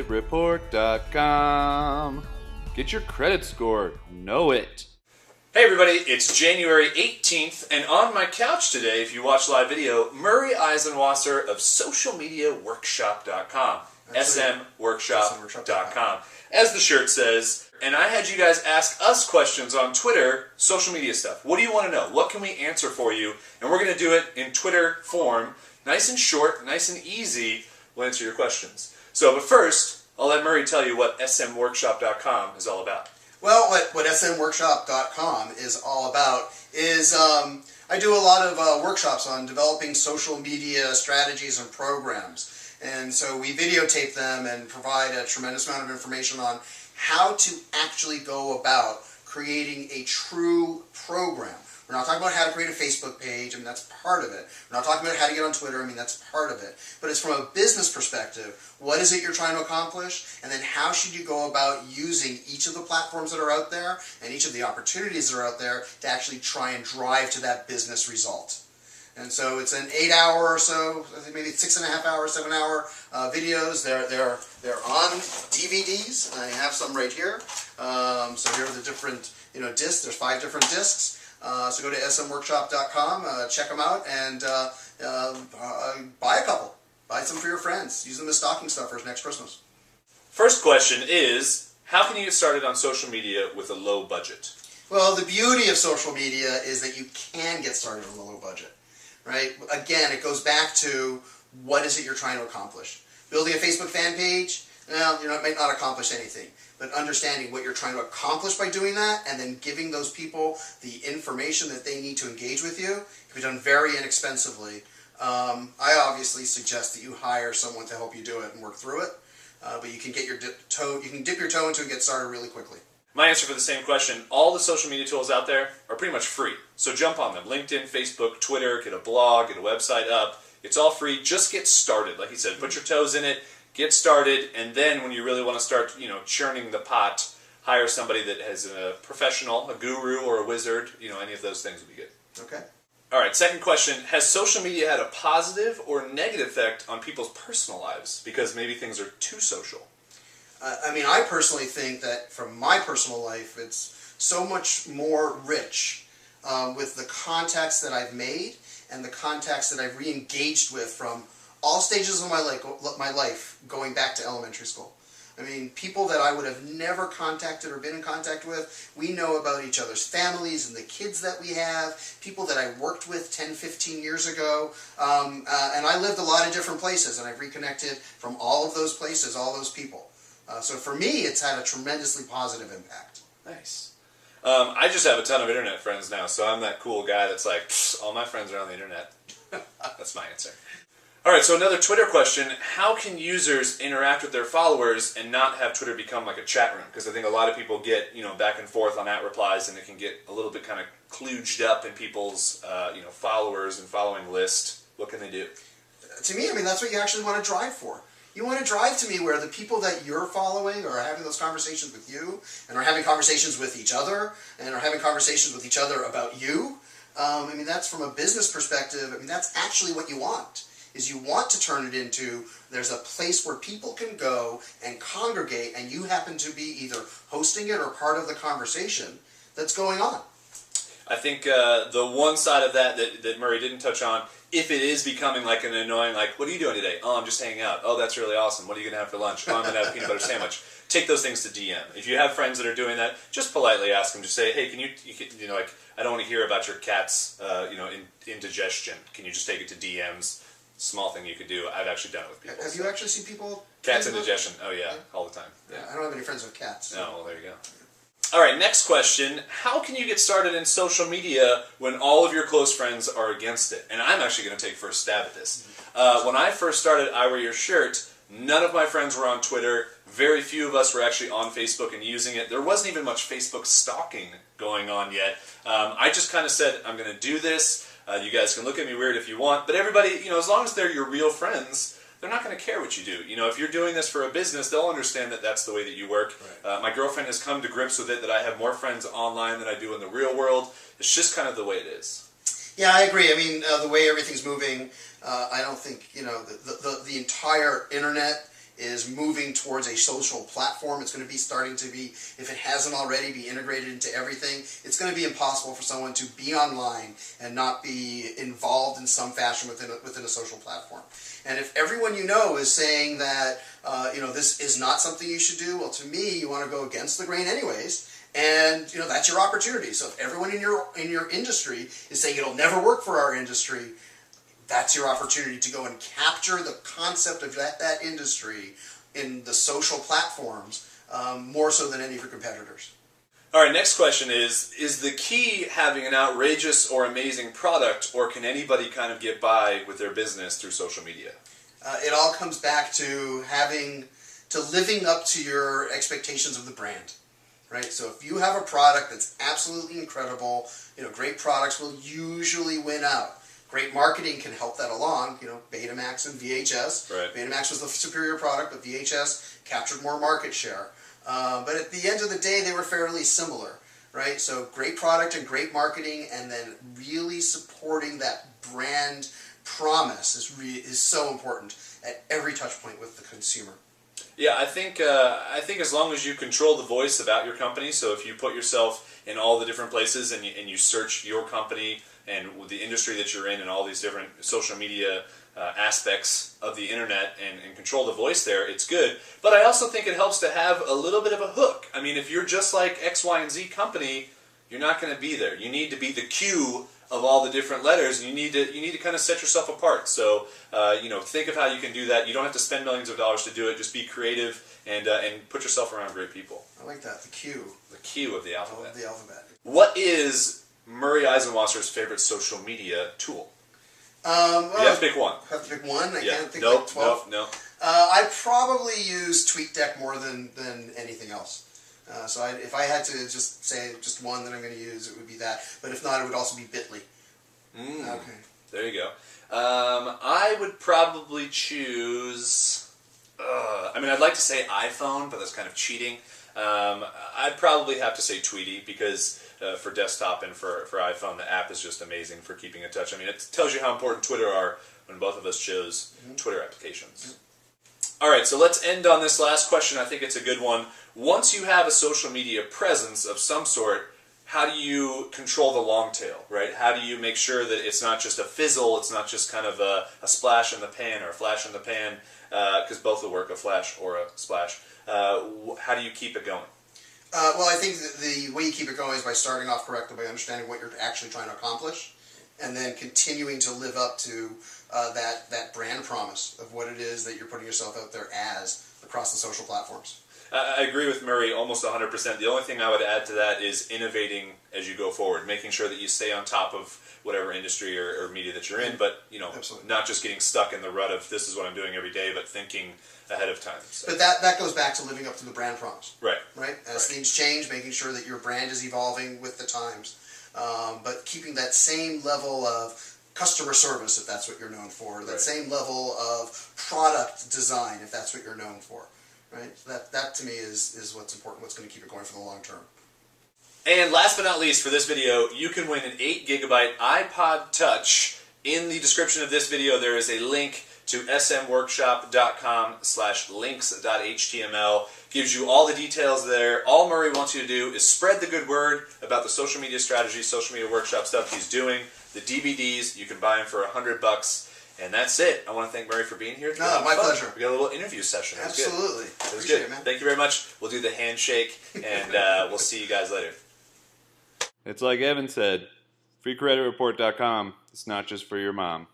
creditreport.com. Get your credit score. Know it. Hey everybody, it's January 18th, and on my couch today, if you watch live video, Murray Izenwasser of socialmediaworkshop.com. smworkshop.com. As the shirt says, and I had you guys ask us questions on Twitter, social media stuff. What do you want to know? What can we answer for you? And we're going to do it in Twitter form, nice and short, nice and easy. We'll answer your questions. So, but first, I'll let Murray tell you what smworkshop.com is all about. Well, what smworkshop.com is all about is I do a lot of workshops on developing social media strategies and programs. And so we videotape them and provide a tremendous amount of information on how to actually go about creating a true program. We're not talking about how to create a Facebook page, I mean that's part of it. We're not talking about how to get on Twitter, I mean that's part of it. But it's from a business perspective, what is it you're trying to accomplish, and then how should you go about using each of the platforms that are out there and each of the opportunities that are out there to actually try and drive to that business result. And so it's an 8-hour or so, I think maybe 6.5 hour, 7-hour videos. They're on DVDs. I have some right here. So here are the different discs. There's 5 different discs. So go to smworkshop.com, check them out, and buy a couple. Buy some for your friends. Use them as stocking stuffers next Christmas. First question is, how can you get started on social media with a low budget? Well, the beauty of social media is that you can get started with a low budget. Right? Again, it goes back to what is it you're trying to accomplish. Building a Facebook fan page, well, might not accomplish anything. But understanding what you're trying to accomplish by doing that and then giving those people the information that they need to engage with you can be done very inexpensively. I obviously suggest that you hire someone to help you do it and work through it. But you can dip your toe into it and get started really quickly. My answer for the same question, all the social media tools out there are pretty much free. So jump on them. LinkedIn, Facebook, Twitter, get a blog, get a website up. It's all free. Just get started. Like he said, put your toes in it, get started, and then when you really want to start, churning the pot, hire somebody that has a professional, a guru or a wizard. Any of those things would be good. Okay. All right, second question. Has social media had a positive or negative effect on people's personal lives because maybe things are too social? I personally think that from my personal life, it's so much more rich with the contacts that I've made and the contacts that I've re-engaged with from all stages of my life going back to elementary school. I mean, people that I would have never contacted or been in contact with, we know about each other's families and the kids that we have, people that I worked with 10, 15 years ago, and I lived a lot of different places, and I've reconnected from all of those places, all those people. So for me, it's had a tremendously positive impact. Nice. I just have a ton of internet friends now, so I'm that cool guy that's like, all my friends are on the internet. That's my answer. All right, so another Twitter question. How can users interact with their followers and not have Twitter become like a chat room? Because I think a lot of people get, back and forth on @ replies, and it can get a little bit kind of kludged up in people's, followers and following list. What can they do? To me, that's what you actually want to drive for. You want to drive to me where the people that you're following are having those conversations with you and are having conversations with each other and are having conversations with each other about you. That's from a business perspective. That's actually what you want, is you want to turn it into there's a place where people can go and congregate and you happen to be either hosting it or part of the conversation that's going on. I think the one side of that Murray didn't touch on, if it is becoming like an annoying, like, what are you doing today? Oh, I'm just hanging out. Oh, that's really awesome. What are you going to have for lunch? Oh, I'm going to have a peanut butter sandwich. Take those things to DM. If you have friends that are doing that, just politely ask them to say, hey, can you I don't want to hear about your cat's, indigestion. Can you just take it to DMs? Small thing you could do. I've actually done it with people. Have you actually seen people? Cats indigestion. Oh, yeah, all the time. Yeah. I don't have any friends with cats. So. Oh, well, there you go. All right, next question. How can you get started in social media when all of your close friends are against it? And I'm actually going to take first stab at this. When I first started I Wear Your Shirt, none of my friends were on Twitter. Very few of us were actually on Facebook and using it. There wasn't even much Facebook stalking going on yet. I just kind of said, I'm going to do this. You guys can look at me weird if you want. But everybody, as long as they're your real friends, they're not going to care what you do. If you're doing this for a business, they'll understand that that's the way that you work. Right. My girlfriend has come to grips with it, that I have more friends online than I do in the real world. It's just kind of the way it is. Yeah, I agree. The way everything's moving, I don't think, the entire internet is moving towards a social platform. It's going to be starting to be, if it hasn't already, be integrated into everything. It's going to be impossible for someone to be online and not be involved in some fashion within a social platform. And if everyone you know is saying that this is not something you should do, well, to me, you want to go against the grain anyways. And that's your opportunity. So if everyone in your industry is saying it'll never work for our industry, that's your opportunity to go and capture the concept of that industry in the social platforms more so than any of your competitors. All right, next question is the key having an outrageous or amazing product, or can anybody kind of get by with their business through social media? It all comes back to living up to your expectations of the brand. Right? So if you have a product that's absolutely incredible, great products will usually win out. Great marketing can help that along. Betamax and VHS. Right. Betamax was the superior product, but VHS captured more market share. But at the end of the day, they were fairly similar. Right? So great product and great marketing, and then really supporting that brand promise is so important at every touch point with the consumer. Yeah, I think as long as you control the voice about your company, so if you put yourself in all the different places and you search your company and the industry that you're in and all these different social media aspects of the internet and control the voice there, it's good. But I also think it helps to have a little bit of a hook. I mean, if you're just like X, Y, and Z company, you're not going to be there. You need to be the Q of all the different letters, and you need to kind of set yourself apart. So think of how you can do that. You don't have to spend millions of dollars to do it. Just be creative and put yourself around great people. I like that. The Q. The Q of the alphabet. Of the alphabet. What is Murray Izenwasser's favorite social media tool? You have to pick one. Have to pick one. I can't think nope, like 12. Nope. I probably use TweetDeck more than anything else. So if I had to just say just one that I'm going to use, it would be that. But if not, it would also be Bitly. Okay. There you go. I would probably choose... I'd like to say iPhone, but that's kind of cheating. I'd probably have to say Tweety, because for desktop and for iPhone, the app is just amazing for keeping in touch. I mean, it tells you how important Twitter are when both of us chose Twitter applications. All right, so let's end on this last question. I think it's a good one. Once you have a social media presence of some sort, how do you control the long tail, right? How do you make sure that it's not just a fizzle, it's not just kind of a splash in the pan or a flash in the pan, because both will work, a flash or a splash. How do you keep it going? Well, I think the way you keep it going is by starting off correctly, by understanding what you're actually trying to accomplish, and then continuing to live up to that brand promise of what it is that you're putting yourself out there as across the social platforms. I agree with Murray almost 100%. The only thing I would add to that is innovating as you go forward, making sure that you stay on top of whatever industry or media that you're in, but Absolutely. Not just getting stuck in the rut of this is what I'm doing every day, but thinking ahead of time. So. But that goes back to living up to the brand promise. Right. As things change, making sure that your brand is evolving with the times, but keeping that same level of customer service, if that's what you're known for, that same level of product design, if that's what you're known for. Right? That to me is what's important, what's going to keep it going for the long term. And last but not least, for this video, you can win an 8GB iPod Touch. In the description of this video, there is a link to smworkshop.com/links.html. Gives you all the details there. All Murray wants you to do is spread the good word about the social media strategy, social media workshop stuff he's doing. The DVDs, you can buy them for $100. And that's it. I want to thank Murray for being here. No, my pleasure. We got a little interview session. It was Absolutely. Good. It was Appreciate good. it, man. Thank you very much. We'll do the handshake, and we'll see you guys later. It's like Evan said, freecreditreport.com. It's not just for your mom.